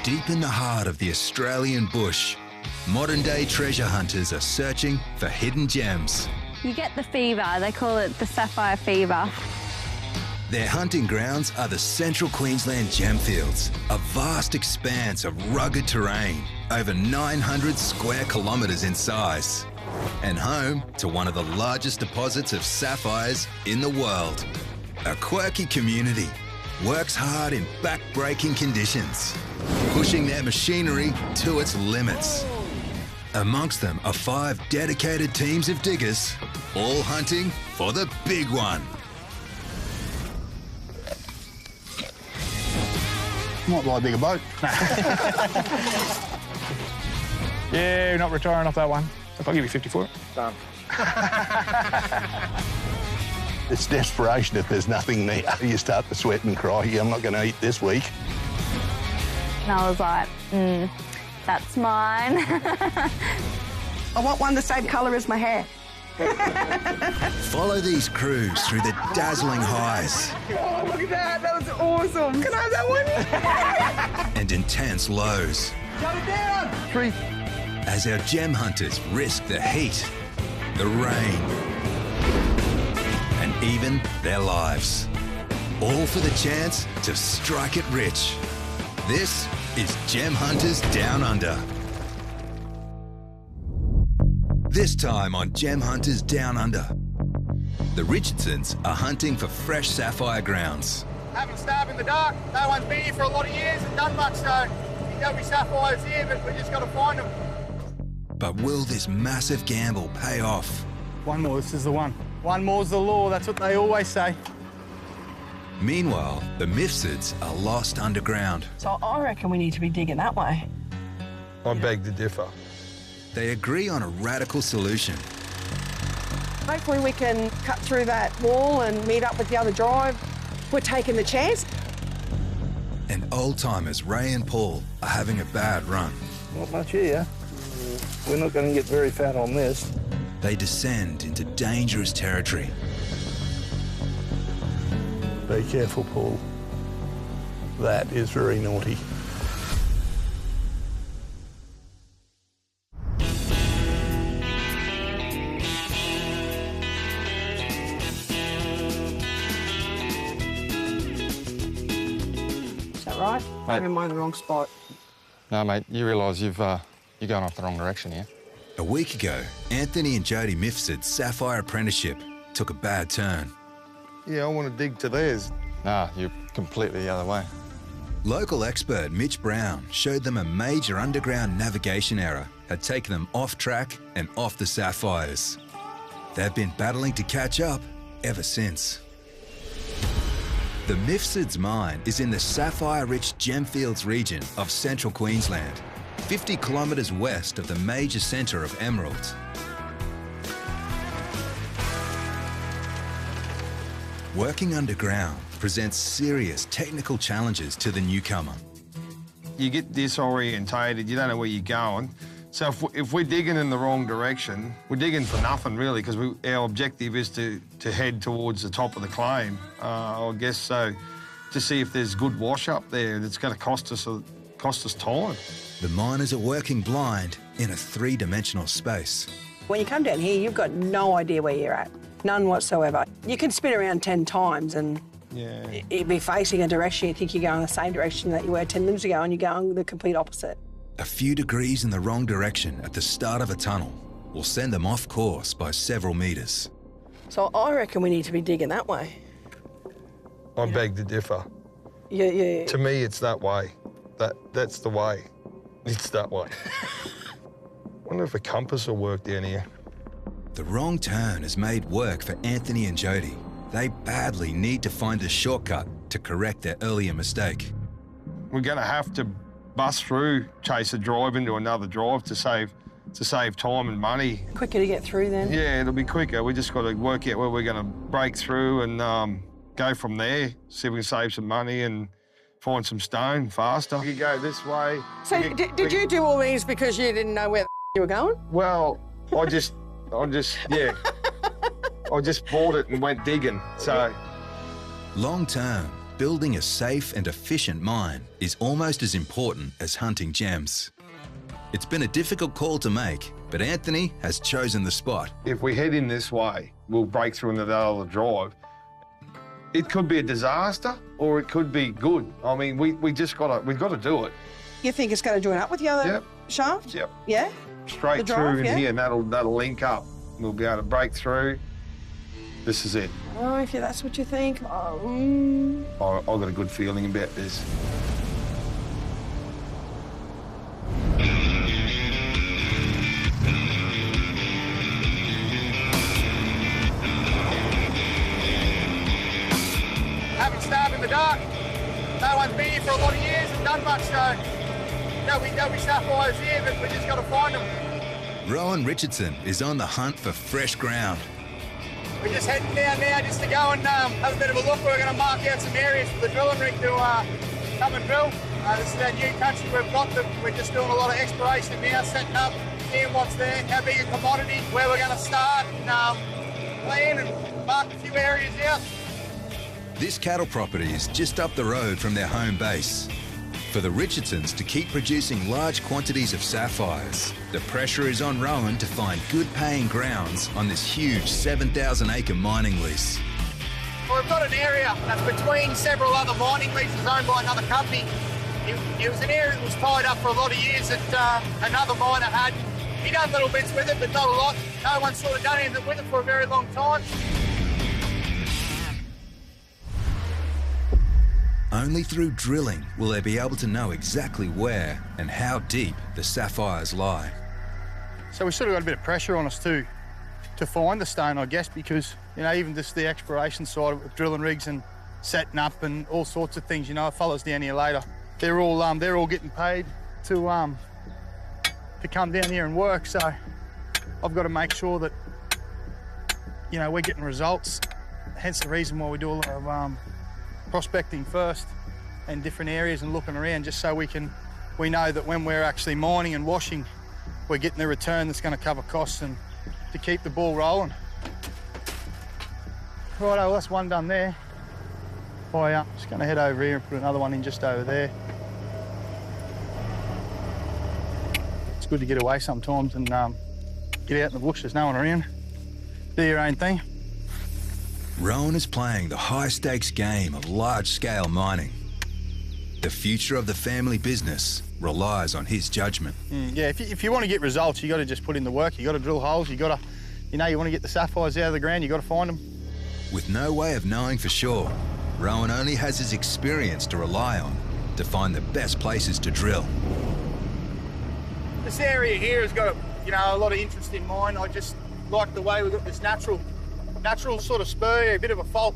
Deep in the heart of the Australian bush, modern-day treasure hunters are searching for hidden gems. You get the fever. They call it the sapphire fever. Their hunting grounds are the Central Queensland Gemfields, a vast expanse of rugged terrain, over 900 square kilometres in size, and home to one of the largest deposits of sapphires in the world. A quirky community works hard in back-breaking conditions, pushing their machinery to its limits. Amongst them are 5 dedicated teams of diggers, all hunting for the big one. Might buy a bigger boat. Yeah, we're not retiring off that one. I'll give you 50 for it. Done. It's desperation if there's nothing there. You start to sweat and cry, I'm not going to eat this week. And I was like, that's mine. I want one the same colour as my hair. Follow these crews through the dazzling highs. Oh, look at that. That was awesome. Can I have that one? And intense lows. Shut it down. 3. As our gem hunters risk the heat, the rain, and even their lives. All for the chance to strike it rich. This is Gem Hunters Down Under. This time on Gem Hunters Down Under, the Richardsons are hunting for fresh sapphire grounds. Haven't starved in the dark. No one's been here for a lot of years and done much, so there'll be sapphires here, but we just got to find them. But will this massive gamble pay off? One more, this is the one. One more's the law, that's what they always say. Meanwhile, the Mifsuds are lost underground. So I reckon we need to be digging that way. I beg to differ. They agree on a radical solution. Hopefully we can cut through that wall and meet up with the other drive. We're taking the chance. And old-timers Ray and Paul are having a bad run. Not much here. We're not going to get very fat on this. They descend into dangerous territory. Be careful, Paul. That is very naughty. Is that right? I'm in the wrong spot. No, mate, you realise you're going off the wrong direction here. A week ago, Anthony and Jody Mifsud's sapphire apprenticeship took a bad turn. Yeah, I want to dig to theirs. Nah, you're completely the other way. Local expert Mitch Brown showed them a major underground navigation error had taken them off track and off the sapphires. They've been battling to catch up ever since. The Mifsuds mine is in the sapphire-rich Gemfields region of Central Queensland, 50 kilometres west of the major centre of emeralds. Working underground presents serious technical challenges to the newcomer. You get disorientated, you don't know where you're going. So if we're digging in the wrong direction, we're digging for nothing really, because our objective is to head towards the top of the claim, I guess, so to see if there's good wash up there that's going to cost us time. The miners are working blind in a 3-dimensional space. When you come down here, you've got no idea where you're at. None whatsoever. You can spin around 10 times and you'd be facing a direction, you think you're going the same direction that you were 10 minutes ago, and you're going the complete opposite. A few degrees in the wrong direction at the start of a tunnel will send them off course by several metres. So I reckon we need to be digging that way. I beg to differ. Yeah. To me, it's that way. That's the way. It's that way. Wonder if a compass will work down here. The wrong turn has made work for Anthony and Jody. They badly need to find a shortcut to correct their earlier mistake. We're going to have to bust through, chase a drive into another drive to save time and money. Quicker to get through then? Yeah, it'll be quicker. We just got to work out where we're going to break through and go from there, see if we can save some money and find some stone faster. You go this way. So did you do all these because you didn't know where you were going? Well, I just yeah. I just bought it and went digging, so. Long term, building a safe and efficient mine is almost as important as hunting gems. It's been a difficult call to make, but Anthony has chosen the spot. If we head in this way, we'll break through into that other drive. It could be a disaster or it could be good. I mean, we've got to do it. You think it's going to join up with the other shaft? Yep. Yeah? Straight The drive, through in yeah? here, and that'll link up. We'll be able to break through. This is it. Oh, if that's what you think. I've got a good feeling about this. Haven't starved in the dark. No one's been here for a lot of years and done much, so there'll be sapphires here, but we just got to find them. Rowan Richardson is on the hunt for fresh ground. We're just heading down now just to go and have a bit of a look. We're going to mark out some areas for the drilling rig to come and drill. This is our new country we've got. We're just doing a lot of exploration now, setting up, seeing what's there, how big a commodity, where we're going to start, and plan and mark a few areas out. This cattle property is just up the road from their home base. For the Richardsons to keep producing large quantities of sapphires, the pressure is on Rowan to find good-paying grounds on this huge 7,000-acre mining lease. Well, we've got an area that's between several other mining leases owned by another company. It was an area that was tied up for a lot of years that another miner had. He done little bits with it, but not a lot. No one's sort of done anything with it for a very long time. Only through drilling will they be able to know exactly where and how deep the sapphires lie. So we sort of got a bit of pressure on us to find the stone, I guess, because, you know, even just the exploration side of it, with drilling rigs and setting up and all sorts of things, you know, fellas down here later, they're all getting paid to come down here and work. So I've got to make sure that, you know, we're getting results. Hence the reason why we do a lot of prospecting first in different areas and looking around, just so we know that when we're actually mining and washing, we're getting the return that's going to cover costs and to keep the ball rolling. Righto, well, that's one done there. I'm just going to head over here and put another one in just over there. It's good to get away sometimes and get out in the bush. There's no one around. Do your own thing. Rowan is playing the high-stakes game of large-scale mining. The future of the family business relies on his judgment. Yeah, if you want to get results, you got to just put in the work. You got to drill holes. You got to, you know, you want to get the sapphires out of the ground. You got to find them. With no way of knowing for sure, Rowan only has his experience to rely on to find the best places to drill. This area here has got, a lot of interest in mine. I just like the way we've got this natural sort of spur, a bit of a fault.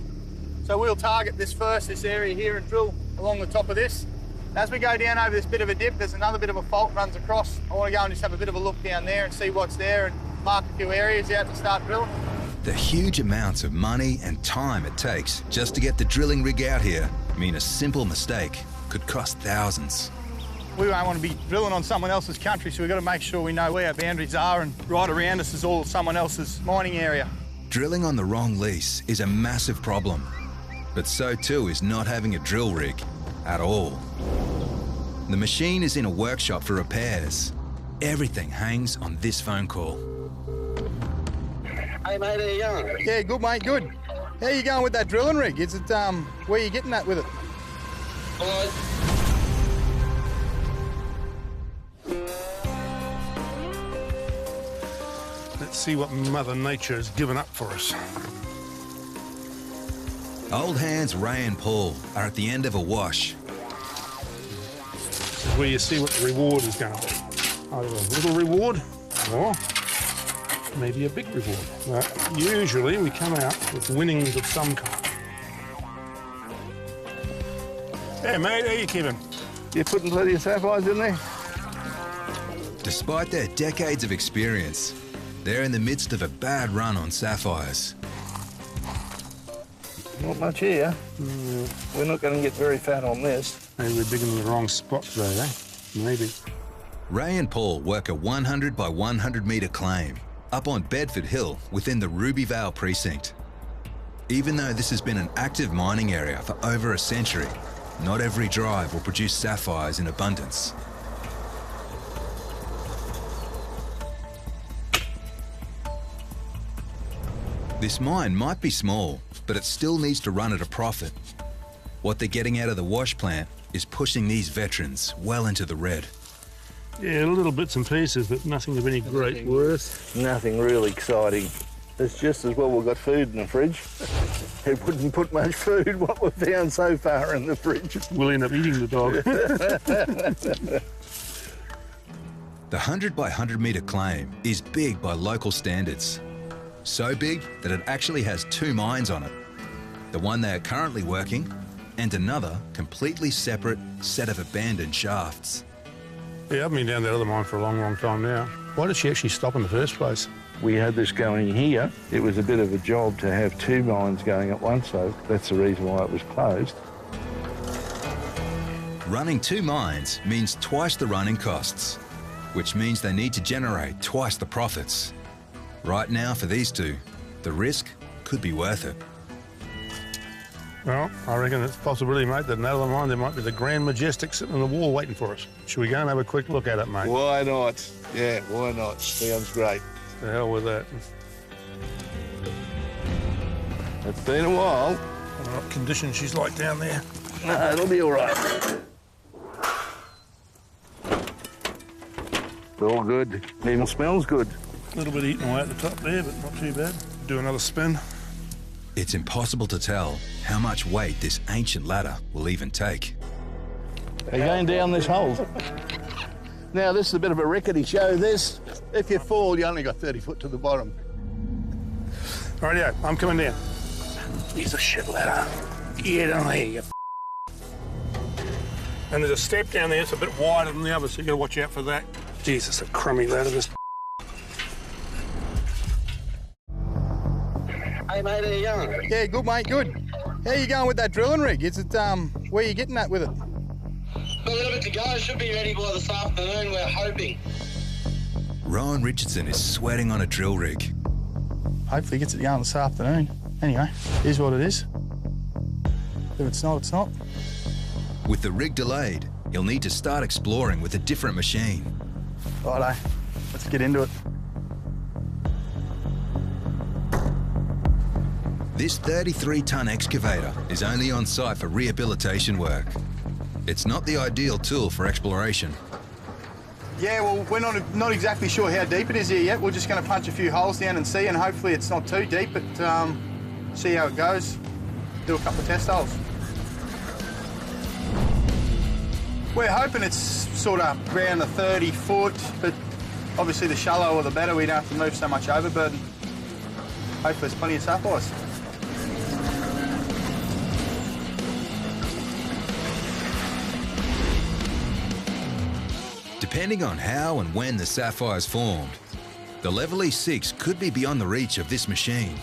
So we'll target this first, this area here, and drill along the top of this. As we go down over this bit of a dip, there's another bit of a fault runs across. I want to go and just have a bit of a look down there and see what's there and mark a few areas out to start drilling. The huge amounts of money and time it takes just to get the drilling rig out here mean a simple mistake could cost thousands. We don't want to be drilling on someone else's country, so we've got to make sure we know where our boundaries are, and right around us is all someone else's mining area. Drilling on the wrong lease is a massive problem, but so too is not having a drill rig at all. The machine is in a workshop for repairs. Everything hangs on this phone call. Hey, mate, how you going? Yeah, good, mate, good. How you going with that drilling rig? Is it, where you getting at with it? Let's see what Mother Nature has given up for us. Old hands Ray and Paul are at the end of a wash. This is where you see what the reward is going to be. Either a little reward or maybe a big reward. But usually we come out with winnings of some kind. Hey, mate, how you keeping? You putting plenty of sapphires in there? Despite their decades of experience, they're in the midst of a bad run on sapphires. Not much here. We're not going to get very fat on this. Maybe we're digging in the wrong spot though, eh? Maybe. Ray and Paul work a 100 by 100 metre claim up on Bedford Hill within the Ruby Vale precinct. Even though this has been an active mining area for over a century, not every drive will produce sapphires in abundance. This mine might be small, but it still needs to run at a profit. What they're getting out of the wash plant is pushing these veterans well into the red. Yeah, little bits and pieces, but nothing of any great worth. Nothing really exciting. It's just as well we've got food in the fridge. It wouldn't put much food, what we've found so far in the fridge. We'll end up eating the dog. The 100 by 100 metre claim is big by local standards. So big that it actually has 2 mines on it. The one they are currently working and another completely separate set of abandoned shafts. Yeah, I've been down that other mine for a long, long time now. Why did she actually stop in the first place? We had this going here. It was a bit of a job to have 2 mines going at once, so that's the reason why it was closed. Running 2 mines means twice the running costs, which means they need to generate twice the profits. Right now, for these 2, the risk could be worth it. Well, I reckon it's a possibility, mate, that in that other mine there might be the Grand Majestic sitting on the wall waiting for us. Should we go and have a quick look at it, mate? Why not? Yeah, why not? Sounds great. The hell with that. It's been a while. I don't know what condition she's like down there. No, it'll be all right. It's all good. Even smells good. A little bit eating away at the top there, but not too bad. Do another spin. It's impossible to tell how much weight this ancient ladder will even take. Are you going down this hole? Now, this is a bit of a rickety show, this. If you fall, you only got 30 foot to the bottom. Rightio, I'm coming down. Here's a shit ladder. Get on there, you And there's a step down there, it's a bit wider than the other, so you gotta watch out for that. Jesus, a crummy ladder, this. Hey mate, how you going? Yeah, good mate, good. How you going with that drilling rig? Is it, where you getting at with it? Got a little bit to go, should be ready by this afternoon, we're hoping. Rowan Richardson is sweating on a drill rig. Hopefully gets it going this afternoon. Anyway, here's what it is. If it's not, it's not. With the rig delayed, he'll need to start exploring with a different machine. Righto, let's get into it. This 33-tonne excavator is only on site for rehabilitation work. It's not the ideal tool for exploration. Yeah, well, we're not exactly sure how deep it is here yet. We're just going to punch a few holes down and see, and hopefully it's not too deep, but see how it goes. Do a couple of test holes. We're hoping it's sort of around the 30 foot, but obviously the shallower the better. We don't have to move so much overburden. Hopefully there's plenty of sapphires. Depending on how and when the sapphires formed, the Level E6 could be beyond the reach of this machine.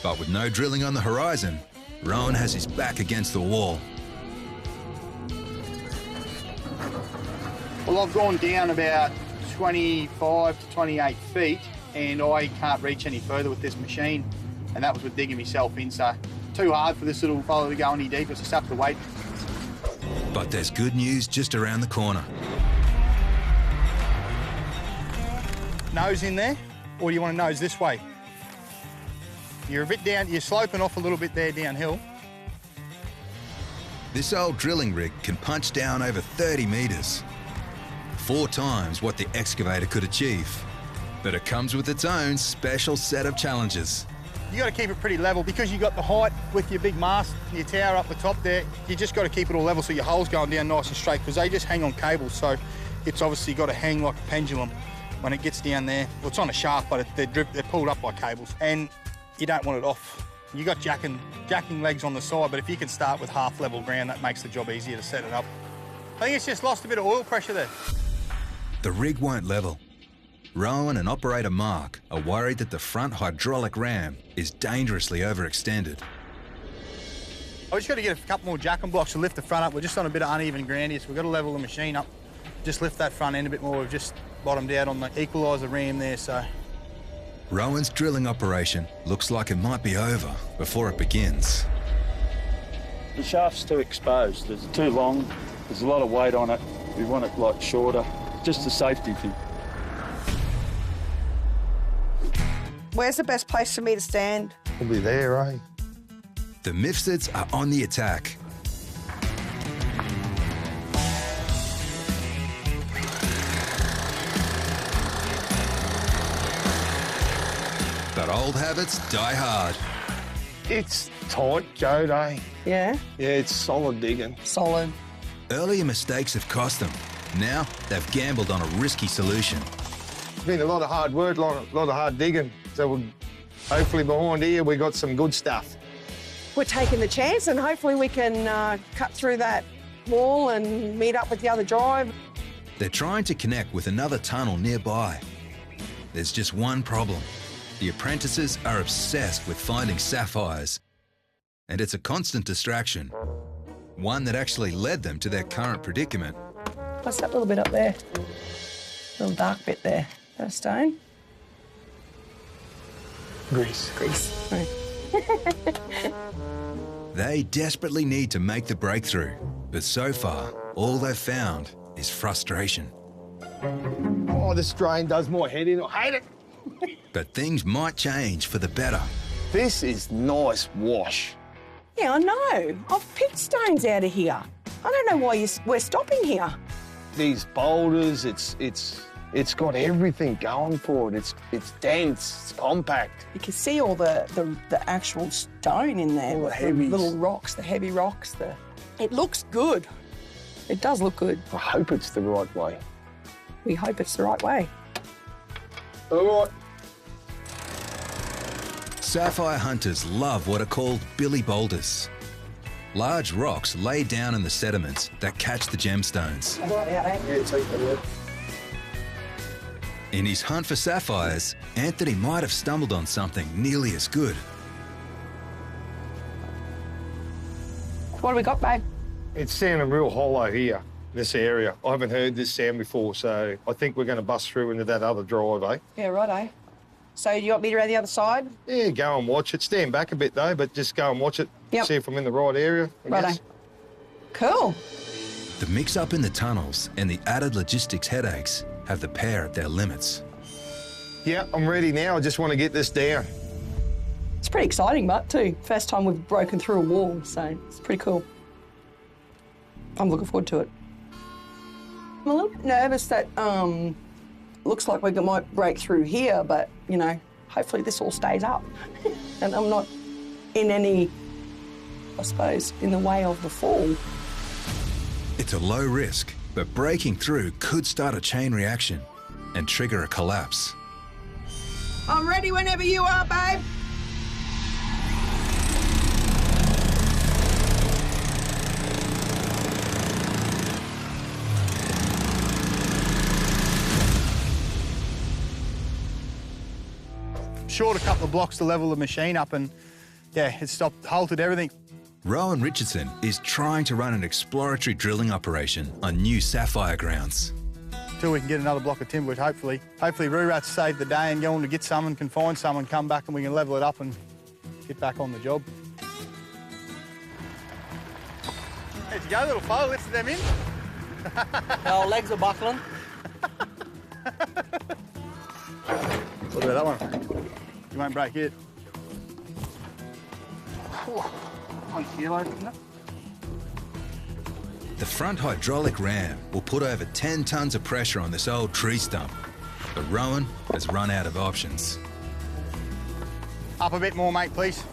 But with no drilling on the horizon, Rowan has his back against the wall. Well, I've gone down about 25 to 28 feet, and I can't reach any further with this machine, and that was with digging myself in, so too hard for this little fella to go any deeper, so just have to wait. But there's good news just around the corner. Nose in there, or do you want to nose this way? You're a bit down, you're sloping off a little bit there downhill. This old drilling rig can punch down over 30 metres, 4 times what the excavator could achieve. But it comes with its own special set of challenges. You got to keep it pretty level because you got the height with your big mast, your tower up the top there. You just got to keep it all level so your hole's going down nice and straight because they just hang on cables, so it's obviously got to hang like a pendulum when it gets down there. Well, it's on a shaft, but they're pulled up by cables, and you don't want it off. You got jacking legs on the side, but if you can start with half level ground, that makes the job easier to set it up. I think it's just lost a bit of oil pressure there. The rig won't level. Rowan and operator Mark are worried that the front hydraulic ram is dangerously overextended. I just got to get a couple more jacking blocks to lift the front up. We're just on a bit of uneven ground here, so we've got to level the machine up. Just lift that front end a bit more. We've just bottomed out on the equaliser ram there, so Rowan's drilling operation looks like it might be over before it begins. The shaft's too exposed. It's too long. There's a lot of weight on it. We want it like shorter. Just a safety thing. Where's the best place for me to stand? Probably there, eh? The Mifsuds are on the attack. But old habits die hard. It's tight, Jode, eh? Yeah? Yeah, it's solid digging. Solid. Earlier mistakes have cost them. Now they've gambled on a risky solution. It's been a lot of hard work, a lot of hard digging. So hopefully behind here we got some good stuff. We're taking the chance and hopefully we can cut through that wall and meet up with the other drive. They're trying to connect with another tunnel nearby. There's just one problem. The apprentices are obsessed with finding sapphires, and it's a constant distraction, one that actually led them to their current predicament. What's that little bit up there? Little dark bit there. Is that a stone? Grease. Grease. Right. They desperately need to make the breakthrough, but so far, all they've found is frustration. Oh, this drain does my head in. I hate it. But things might change for the better. This is nice wash. Yeah, I know. I've picked stones out of here. I don't know why we're stopping here. These boulders, it's got everything going for it. It's dense, it's compact. You can see all the actual stone in there. All the with heavies. little rocks, the heavy rocks. It looks good. It does look good. I hope it's the right way. We hope it's the right way. All right. Sapphire hunters love what are called billy boulders. Large rocks laid down in the sediments that catch the gemstones. Yeah, take that out. In his hunt for sapphires, Anthony might have stumbled on something nearly as good. What do we got, babe? It's sounding real hollow here, this area. I haven't heard this sound before, so I think we're going to bust through into that other drive, eh? Yeah, righto. So you want me to around the other side? Yeah, go and watch it. Stand back a bit, though, but just go and watch it. Yep. See if I'm in the right area, I Righto. guess. Cool. The mix-up in the tunnels and the added logistics headaches have the pair at their limits. Yeah, I'm ready now. I just want to get this down. It's pretty exciting, but too. First time we've broken through a wall, so it's pretty cool. I'm looking forward to it. I'm a little bit nervous that looks like we might break through here, but, you know, hopefully this all stays up. And I'm not in any, I suppose, in the way of the fall. It's a low risk, but breaking through could start a chain reaction and trigger a collapse. I'm ready whenever you are, babe. Short a couple of blocks to level the machine up and, yeah, it stopped, halted everything. Rowan Richardson is trying to run an exploratory drilling operation on new sapphire grounds. Until we can get another block of timberwood, hopefully. Hopefully Roo-Rats save the day and go on to get some and can find some and come back and we can level it up and get back on the job. There you go, little fella, lifted them in. Our legs are buckling. What about that one? You won't break it. 1 kilo, isn't it? The front hydraulic ram will put over 10 tonnes of pressure on this old tree stump, but Rowan has run out of options. Up a bit more, mate, please.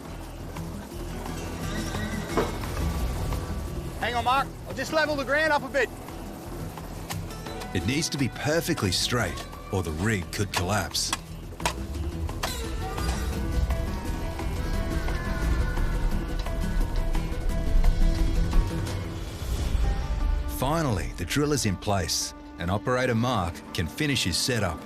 Hang on, Mark. I'll just level the ground up a bit. It needs to be perfectly straight or the rig could collapse. Finally, the drill is in place and operator Mark can finish his setup.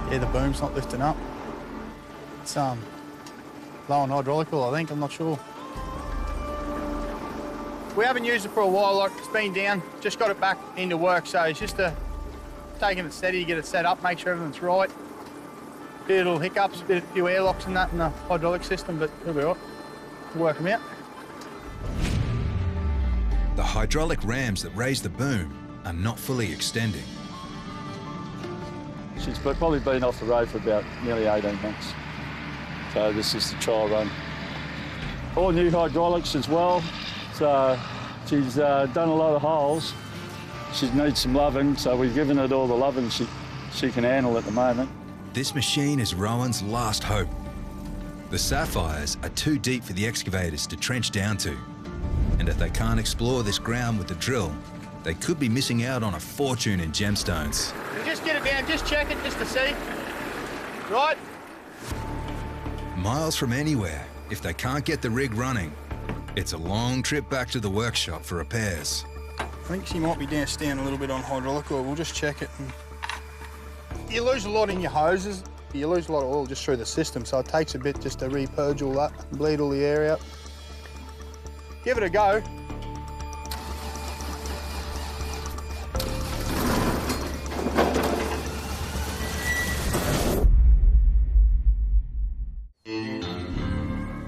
Yeah, the boom's not lifting up. It's low on hydraulic oil, I think. I'm not sure. We haven't used it for a while, like it's been down, just got it back into work, so it's just taking it steady, get it set up, make sure everything's right. A few little hiccups, a few airlocks and that in the hydraulic system, but it'll be all right. We'll work them out. The hydraulic rams that raise the boom are not fully extending. She's probably been off the road for about nearly 18 months. So this is the trial run. All new hydraulics as well. So she's done a lot of holes. She needs some loving, so we've given it all the loving she can handle at the moment. This machine is Rowan's last hope. The sapphires are too deep for the excavators to trench down to. And if they can't explore this ground with the drill, they could be missing out on a fortune in gemstones. Just get it down, just check it, just to see. Right? Miles from anywhere, if they can't get the rig running, it's a long trip back to the workshop for repairs. I think she might be down a little bit on hydraulic oil. We'll just check it. You lose a lot in your hoses. You lose a lot of oil just through the system, so it takes a bit just to re-purge all that, bleed all the air out. Give it a go.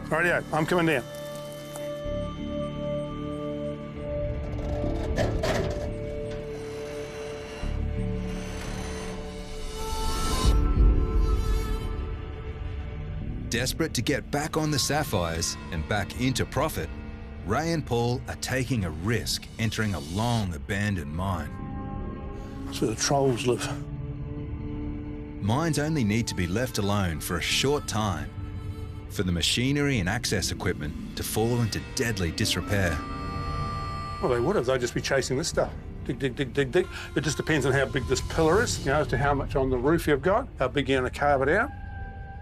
Rightio, I'm coming down. Desperate to get back on the sapphires and back into profit, Ray and Paul are taking a risk entering a long abandoned mine. That's where the trolls live. Mines only need to be left alone for a short time for the machinery and access equipment to fall into deadly disrepair. Well, they would have. They'd just be chasing this stuff. Dig, dig, dig, dig, dig. It just depends on how big this pillar is, you know, as to how much on the roof you've got, how big you're going to carve it out.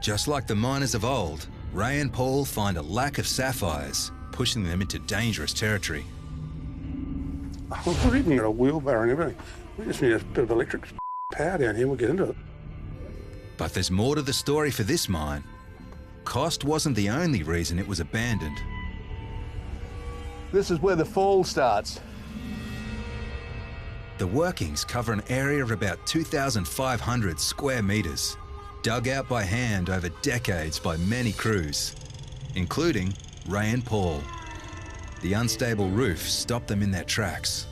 Just like the miners of old, Ray and Paul find a lack of sapphires, pushing them into dangerous territory. We've even got a wheelbarrow and everything. We just need a bit of electric power down here, we'll get into it. But there's more to the story for this mine. Cost wasn't the only reason it was abandoned. This is where the fall starts. The workings cover an area of about 2,500 square metres, dug out by hand over decades by many crews, including Ray and Paul. The unstable roof stopped them in their tracks.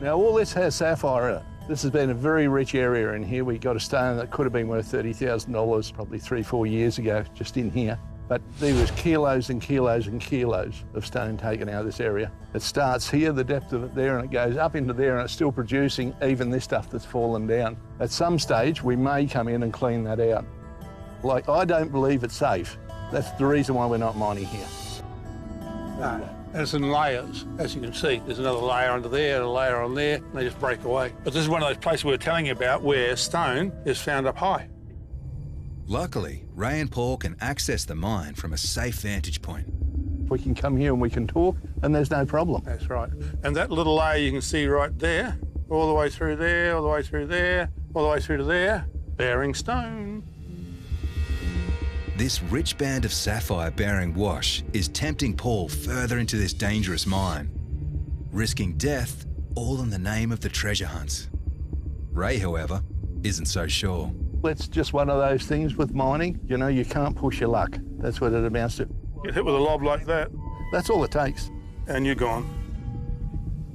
Now all this has sapphire in it. This has been a very rich area in here. We got a stone that could have been worth $30,000 probably 3-4 years ago, just in here. But there was kilos and kilos and kilos of stone taken out of this area. It starts here, the depth of it there, and it goes up into there, and it's still producing even this stuff that's fallen down. At some stage, we may come in and clean that out. Like, I don't believe it's safe. That's the reason why we're not mining here. No, and it's in layers, as you can see. There's another layer under there, and a layer on there, and they just break away. But this is one of those places we were telling you about where stone is found up high. Luckily, Ray and Paul can access the mine from a safe vantage point. We can come here and we can talk, and there's no problem. That's right. And that little layer you can see right there, all the way through there, all the way through there, all the way through to there, bearing stone. This rich band of sapphire-bearing wash is tempting Paul further into this dangerous mine, risking death all in the name of the treasure hunt. Ray, however, isn't so sure. It's just one of those things with mining. You know, you can't push your luck. That's what it amounts to. Get hit with a lob like that. That's all it takes. And you're gone.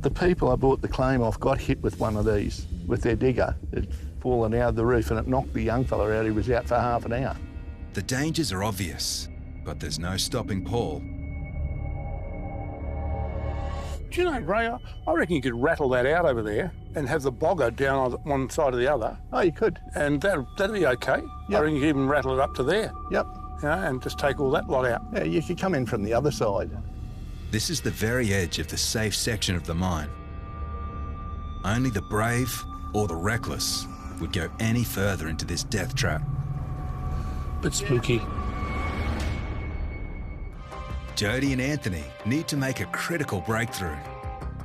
The people I bought the claim off got hit with one of these, with their digger. It'd fallen out of the roof and it knocked the young fella out. He was out for half an hour. The dangers are obvious, but there's no stopping Paul. Do you know, Ray, I reckon you could rattle that out over there and have the bogger down on one side or the other. Oh, you could. And that'd be okay. Yep. I reckon you could even rattle it up to there. Yep. You know, and just take all that lot out. Yeah, you could come in from the other side. This is the very edge of the safe section of the mine. Only the brave or the reckless would go any further into this death trap. Bit spooky. Jody and Anthony need to make a critical breakthrough.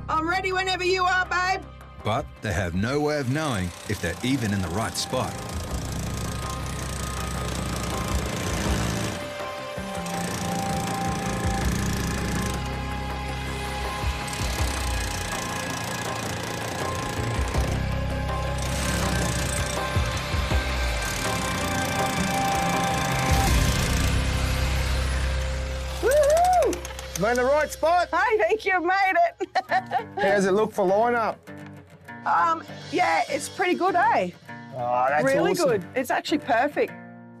I'm ready whenever you are, babe. But they have no way of knowing if they're even in the right spot. man. The right spot. Hey, thank you, made it. How's it look for lineup? Yeah, it's pretty good, eh? Oh, that's really awesome. good. It's actually perfect.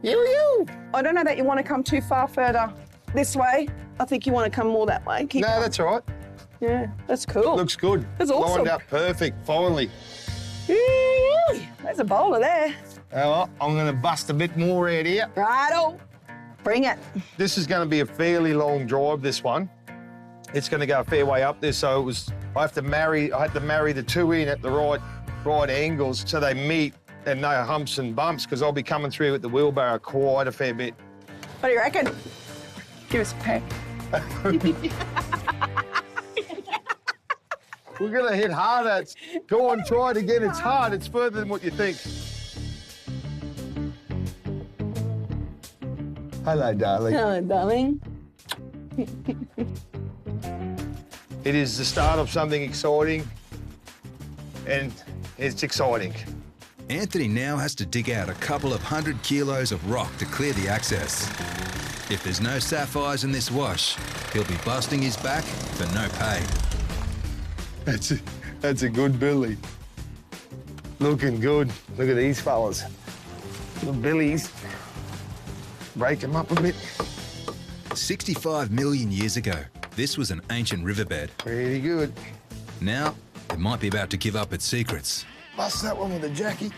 You. I don't know that you want to come too far further this way. I think you want to come more that way. Keep No, going. that's all right. Yeah, that's cool. Looks good. That's awesome. Lined up perfect, finally. Eee, there's a bowler there. Oh, I'm going to bust a bit more out here. Righto. Bring it. This is going to be a fairly long drive, this one. It's going to go a fair way up there, so I had to marry the two in at the right angles so they meet and no humps and bumps, because I'll be coming through with the wheelbarrow quite a fair bit. What do you reckon? Give us a peck. We're going to hit harder. Go on, try it again. It's hard. It's further than what you think. Hello, darling. Hello, darling. It is the start of something exciting, and it's exciting. Anthony now has to dig out a couple of 100 kilos of rock to clear the access. If there's no sapphires in this wash, he'll be busting his back for no pay. That's a good billy. Looking good. Look at these fellas. Little billies. Break them up a bit. 65 million years ago, this was an ancient riverbed. Pretty good. Now, it might be about to give up its secrets. Bust that one with a jackie.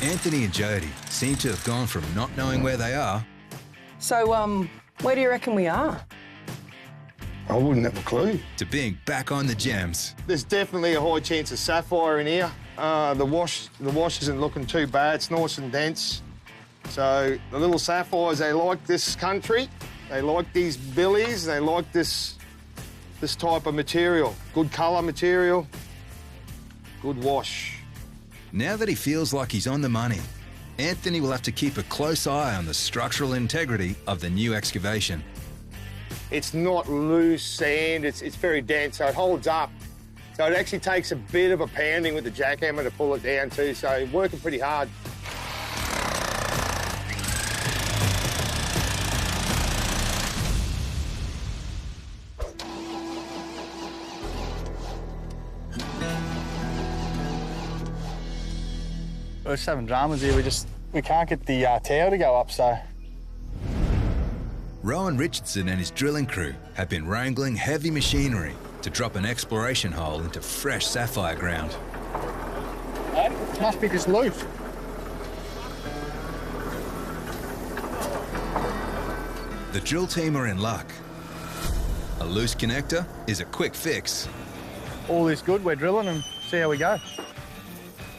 Anthony and Jody seem to have gone from not knowing where they are So, where do you reckon we are? I wouldn't have a clue. to being back on the gems. There's definitely a high chance of sapphire in here. The wash isn't looking too bad. It's nice and dense. So the little sapphires, they like this country. They like these billies. They like this type of material. Good colour material. Good wash. Now that he feels like he's on the money, Anthony will have to keep a close eye on the structural integrity of the new excavation. It's not loose sand. It's very dense, so it holds up. So it actually takes a bit of a pounding with the jackhammer to pull it down too. So working pretty hard. We're just having dramas here. We can't get the tower to go up, so. Rowan Richardson and his drilling crew have been wrangling heavy machinery to drop an exploration hole into fresh sapphire ground. It must be just loose. The drill team are in luck. A loose connector is a quick fix. All this good, we're drilling and see how we go.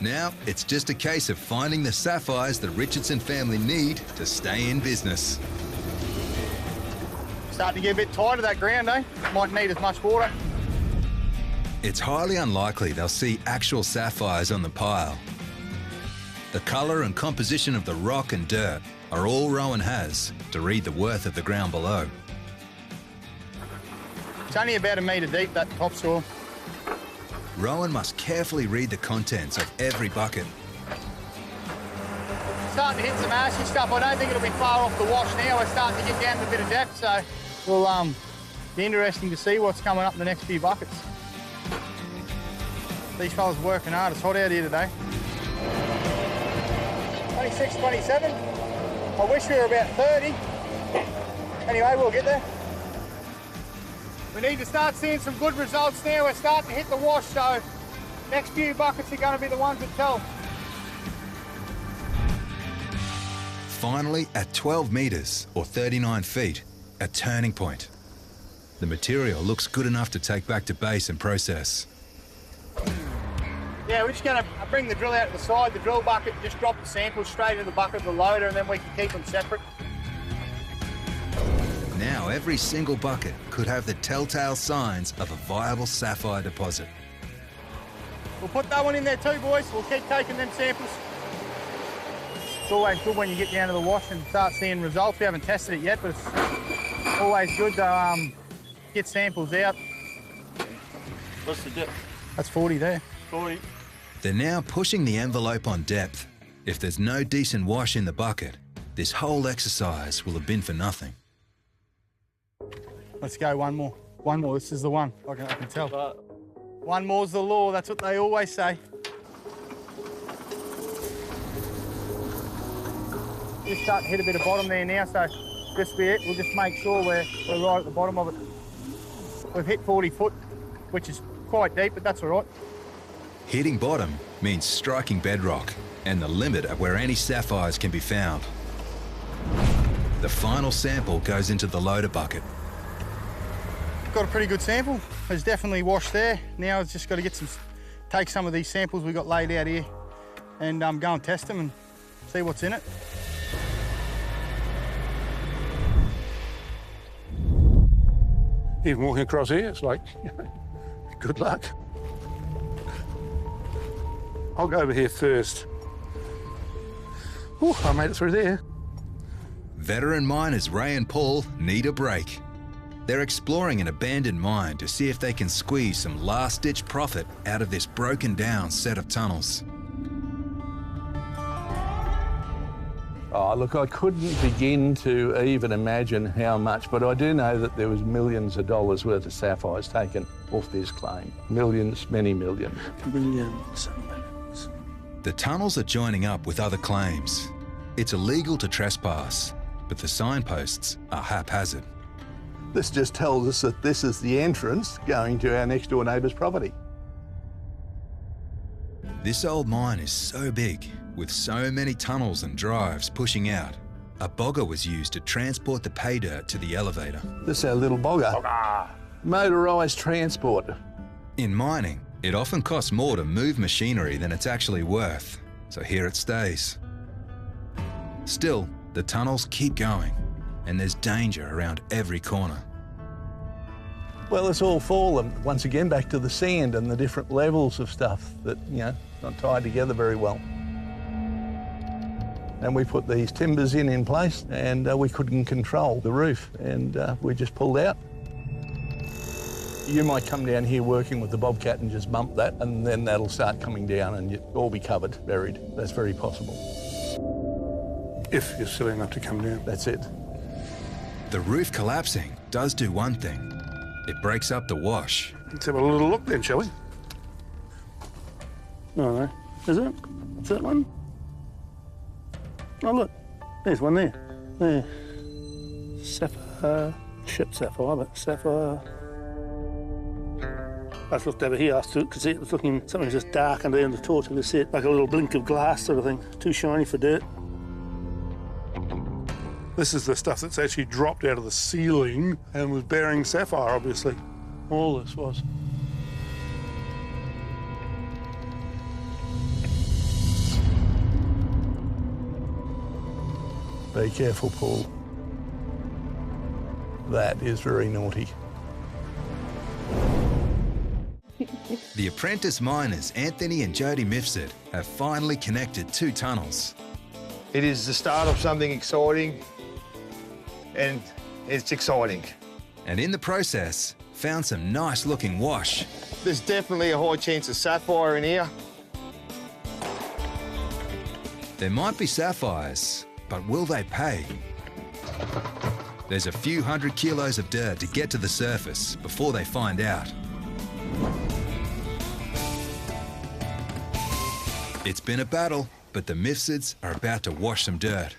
Now, it's just a case of finding the sapphires the Richardson family need to stay in business. Starting to get a bit tight of that ground, eh? Might need as much water. It's highly unlikely they'll see actual sapphires on the pile. The colour and composition of the rock and dirt are all Rowan has to read the worth of the ground below. It's only about 1 metre deep, that topsoil. Rowan must carefully read the contents of every bucket. Starting to hit some ashy stuff. I don't think it'll be far off the wash now. We're starting to get down to a bit of depth, so will be interesting to see what's coming up in the next few buckets. These fellas are working hard. It's hot out here today. 26, 27. I wish we were about 30. Anyway, we'll get there. We need to start seeing some good results now. We're starting to hit the wash, so next few buckets are going to be the ones that tell. Finally, at 12 metres or 39 feet, a turning point. The material looks good enough to take back to base and process. Yeah, we're just going to bring the drill out to the side, the drill bucket, just drop the samples straight into the bucket of the loader, and then we can keep them separate. Now every single bucket could have the telltale signs of a viable sapphire deposit. We'll put that one in there too, boys. We'll keep taking them samples. It's always good when you get down to the wash and start seeing results. We haven't tested it yet, but it's always good to get samples out. What's the depth? That's 40 there. 40. They're now pushing the envelope on depth. If there's no decent wash in the bucket, this whole exercise will have been for nothing. Let's go, one more. One more, this is the one, I can tell. One more's the law, that's what they always say. Just starting to hit a bit of bottom there now, so just be it. We'll just make sure we're right at the bottom of it. We've hit 40 foot, which is quite deep, but that's all right. Hitting bottom means striking bedrock and the limit of where any sapphires can be found. The final sample goes into the loader bucket. Got a pretty good sample. There's definitely wash there. Now it's just got to take some of these samples we got laid out here and go and test them and see what's in it. Even walking across here, it's like, good luck. I'll go over here first. Ooh, I made it through there. Veteran miners Ray and Paul need a break. They're exploring an abandoned mine to see if they can squeeze some last-ditch profit out of this broken-down set of tunnels. Oh, look, I couldn't begin to even imagine how much, but I do know that there was millions of dollars worth of sapphires taken off this claim. Millions, many millions. Millions. The tunnels are joining up with other claims. It's illegal to trespass, but the signposts are haphazard. This just tells us that this is the entrance going to our next door neighbour's property. This old mine is so big, with so many tunnels and drives pushing out. A bogger was used to transport the pay dirt to the elevator. This is our little bogger. Motorised transport. In mining, it often costs more to move machinery than it's actually worth, so here it stays. Still, the tunnels keep going, and there's danger around every corner. Well, it's all fallen, once again, back to the sand and the different levels of stuff that, not tied together very well. And we put these timbers in place, and we couldn't control the roof, and we just pulled out. You might come down here working with the bobcat and just bump that, and then that'll start coming down and you'll all be covered, buried. That's very possible. If you're silly enough to come down. That's it. The roof collapsing does do one thing. It breaks up the wash. Let's have a little look then, shall we? No. Is it? Is that one? Oh, look. There's one there. There. Sapphire. Ship sapphire, but sapphire. I just looked over here, I could see it was looking, something just dark under the torch, and see it like a little blink of glass sort of thing. Too shiny for dirt. This is the stuff that's actually dropped out of the ceiling and was bearing sapphire, obviously. All this was. Be careful, Paul. That is very naughty. The apprentice miners Anthony and Jody Mifsud have finally connected two tunnels. It is the start of something exciting, and it's exciting. And in the process, found some nice looking wash. There's definitely a high chance of sapphire in here. There might be sapphires, but will they pay? There's a few 100 kilos of dirt to get to the surface before they find out. It's been a battle, but the Mifsuds are about to wash some dirt.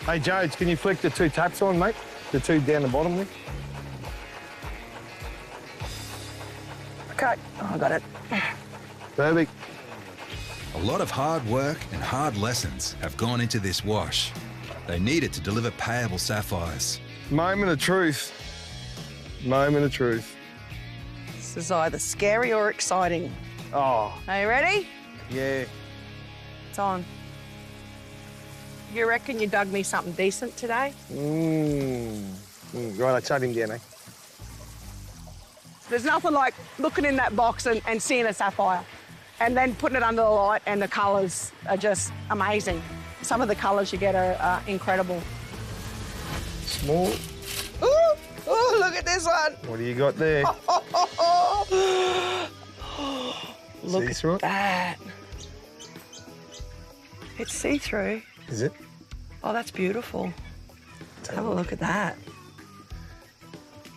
Hey, Jodes, can you flick the two taps on, mate? The two down the bottom there. Okay, I got it. Perfect. A lot of hard work and hard lessons have gone into this wash. They need it to deliver payable sapphires. Moment of truth. Moment of truth. This is either scary or exciting. Oh. Are you ready? Yeah. It's on. You reckon you dug me something decent today? Right, I shut him down, eh? There's nothing like looking in that box and seeing a sapphire and then putting it under the light, and the colours are just amazing. Some of the colours you get are incredible. Small. Ooh, look at this one. What do you got there? Look at that. It's see-through. Is it? Oh, that's beautiful. Have a look at that.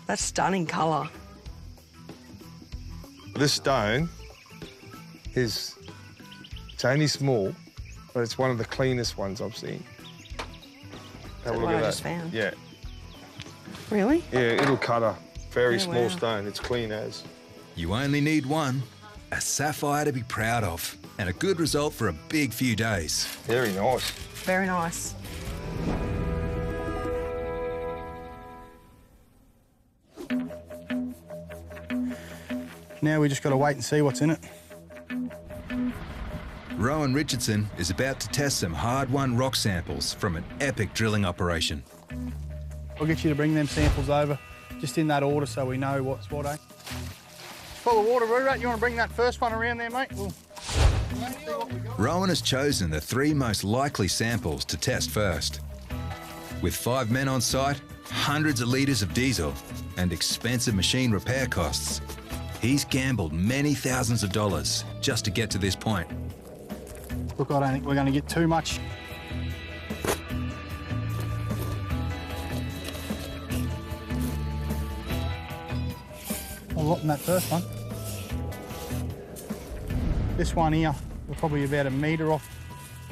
That's stunning colour. This stone it's only small, but it's one of the cleanest ones I've seen. Have a look what at I that. just found? Yeah. Really? Yeah, it'll cut a very small wow. stone. It's clean as. You only need one, a sapphire to be proud of, and a good result for a big few days. Very nice. Very nice. Now we just got to wait and see what's in it. Rowan Richardson is about to test some hard-won rock samples from an epic drilling operation. I'll get you to bring them samples over, just in that order so we know what's what, eh? Full of water, Roo. You want to bring that first one around there, mate? Rowan has chosen the 3 most likely samples to test first. With 5 men on site, hundreds of litres of diesel, and expensive machine repair costs, he's gambled many thousands of dollars just to get to this point. Look, I don't think we're going to get too much. A lot in that first one. This one here, we're probably about a metre off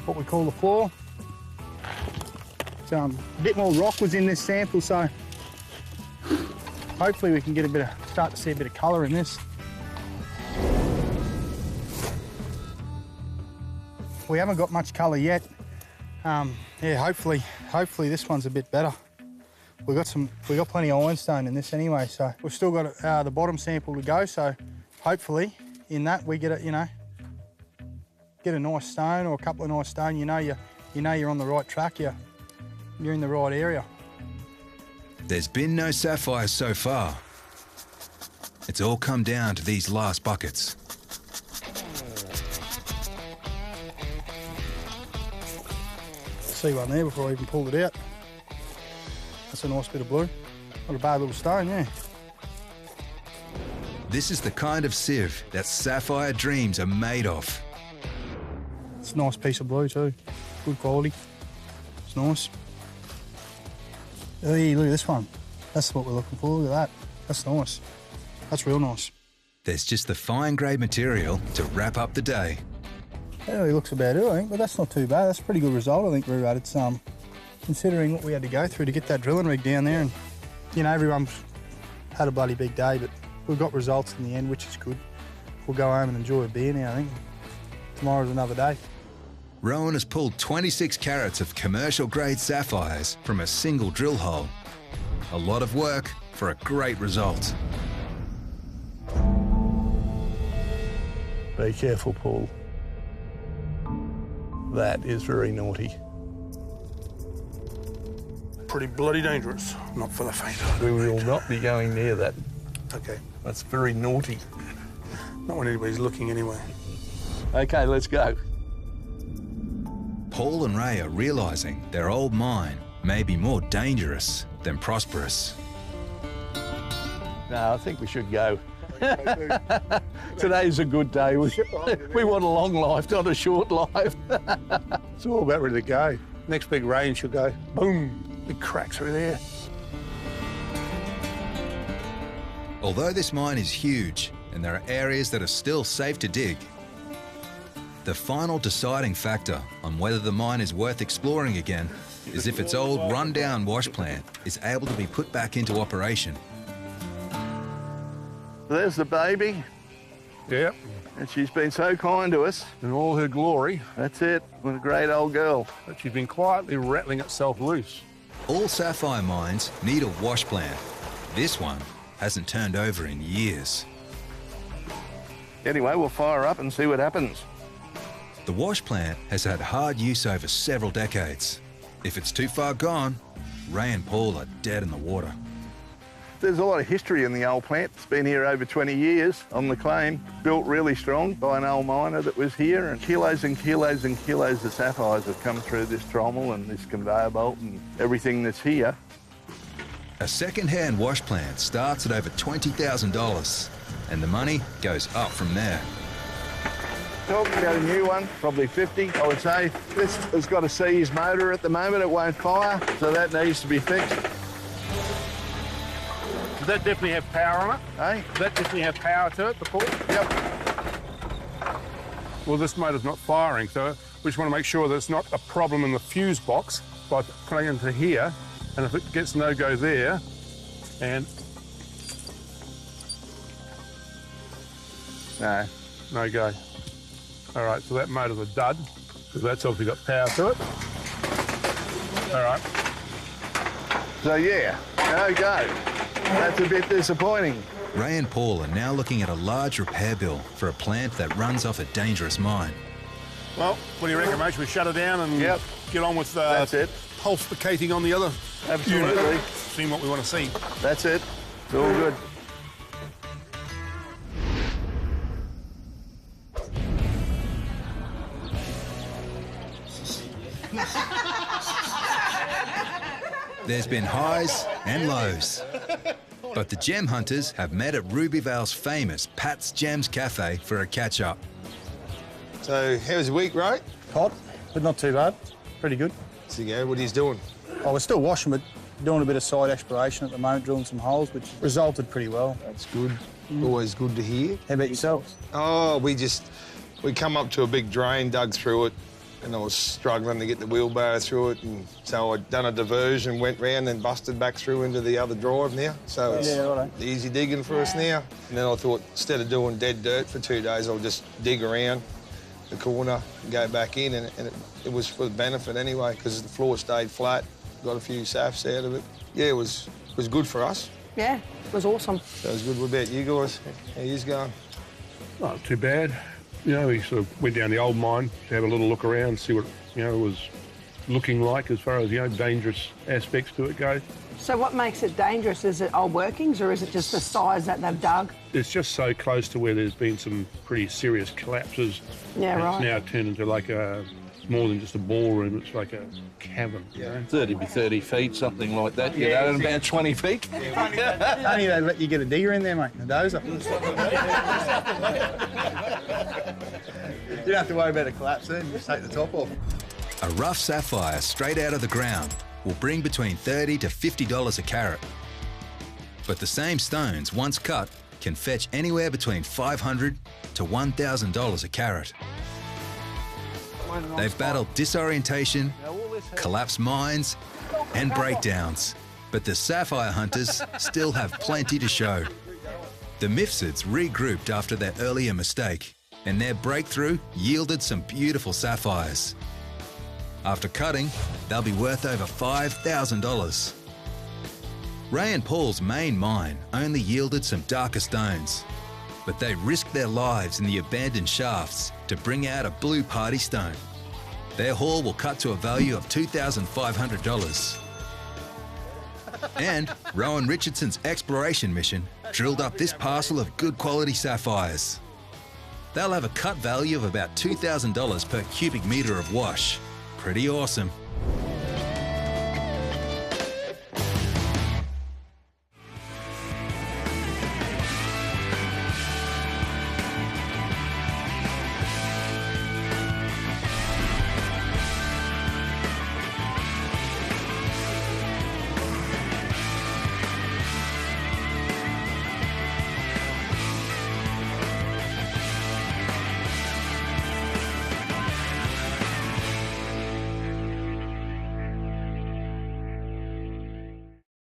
what we call the floor. So a bit more rock was in this sample, so hopefully we can get start to see a bit of colour in this. We haven't got much colour yet. Yeah, hopefully this one's a bit better. We got plenty of ironstone in this anyway, so we've still got the bottom sample to go. So hopefully in that we get a nice stone or a couple of nice stone. You know you're on the right track. You're in the right area. There's been no sapphires so far. It's all come down to these last buckets. See one there before I even pulled it out. That's a nice bit of blue. Not a bad little stone, yeah. This is the kind of sieve that sapphire dreams are made of. It's a nice piece of blue too. Good quality. It's nice. Hey, look at this one. That's what we're looking for. Look at that. That's nice. That's real nice. There's just the fine grade material to wrap up the day. Yeah, he looks about it, I think, but that's not too bad. That's a pretty good result, I think, Ruad. It's considering what we had to go through to get that drilling rig down there, and everyone's had a bloody big day, but we've got results in the end, which is good. We'll go home and enjoy a beer now, I think. Tomorrow's another day. Rowan has pulled 26 carats of commercial grade sapphires from a single drill hole. A lot of work for a great result. Be careful, Paul. That is very naughty. Pretty bloody dangerous. Not for the faint-hearted. We will not be going near that. Okay. That's very naughty. Not when anybody's looking anyway. Okay, let's go. Paul and Ray are realising their old mine may be more dangerous than prosperous. No, I think we should go. Today's a good day. We want a long life, not a short life. It's all about ready to go. Next big rain should go, boom, big cracks through there. Although this mine is huge and there are areas that are still safe to dig, the final deciding factor on whether the mine is worth exploring again is if its old run-down wash plant is able to be put back into operation. There's the baby. Yep. And she's been so kind to us. In all her glory. That's it. What a great old girl. But she's been quietly rattling itself loose. All sapphire mines need a wash plant. This one hasn't turned over in years. Anyway, we'll fire up and see what happens. The wash plant has had hard use over several decades. If it's too far gone, Ray and Paul are dead in the water. There's a lot of history in the old plant. It's been here over 20 years on the claim, built really strong by an old miner that was here, and kilos and kilos and kilos of sapphires have come through this trommel and this conveyor belt and everything that's here. A second-hand wash plant starts at over $20,000, and the money goes up from there. talking about a new one, probably 50, I would say. This has got a seized motor at the moment, it won't fire, so that needs to be fixed. Does that definitely have power on it? Eh? Does that definitely have power to it before? Yep. Well, this motor's not firing, so we just want to make sure that it's not a problem in the fuse box by putting it into here, and if it gets no-go there, and... No go. All right, so that motor's a dud, because that's obviously got power to it. All right. So yeah, no go. That's a bit disappointing. Ray and Paul are now looking at a large repair bill for a plant that runs off a dangerous mine. Well, what do you reckon, mate? Should we shut it down and get on with That's it. pulsificating on the other Absolutely. unit? Seeing what we want to see. That's it. It's all good. There's been highs and lows. But the gem hunters have met at Rubyvale's famous Pat's Gems Cafe for a catch-up. So, how's your week, Ray? Hot, but not too bad. Pretty good. So, yeah, what are you doing? Oh, we're still washing, but doing a bit of side exploration at the moment, drilling some holes, which resulted pretty well. That's good. Always good to hear. How about yourselves? Oh, we come up to a big drain, dug through it, and I was struggling to get the wheelbarrow through it, and so I'd done a diversion, went round and busted back through into the other drive now. So it's easy digging for us now. And then I thought, instead of doing dead dirt for 2 days, I'll just dig around the corner and go back in, and it was for the benefit anyway, because the floor stayed flat, got a few safs out of it. Yeah, it was good for us. Yeah, it was awesome. That was good. What about you guys? How you going? Not too bad. You know, we sort of went down the old mine to have a little look around, see what, you know, it was looking like as far as, you know, dangerous aspects to it go. So what makes it dangerous? Is it old workings or is it just the size that they've dug? It's just so close to where there's been some pretty serious collapses. Yeah, and right. It's now turned into like more than just a ballroom, it's like a cavern, you know? 30 by 30 feet, something like that, you know, and about 20 feet. Only they let you get a digger in there, mate, and a dozer. You don't have to worry about a collapse then, just take the top off. A rough sapphire straight out of the ground will bring between $30 to $50 a carat. But the same stones, once cut, can fetch anywhere between $500 to $1,000 a carat. They've battled disorientation, collapsed mines, and breakdowns. But the sapphire hunters still have plenty to show. The Mifsuds regrouped after their earlier mistake, and their breakthrough yielded some beautiful sapphires. After cutting, they'll be worth over $5,000. Ray and Paul's main mine only yielded some darker stones, but they risked their lives in the abandoned shafts to bring out a blue party stone. Their haul will cut to a value of $2,500. And Rowan Richardson's exploration mission drilled up this parcel of good quality sapphires. They'll have a cut value of about $2,000 per cubic metre of wash. Pretty awesome.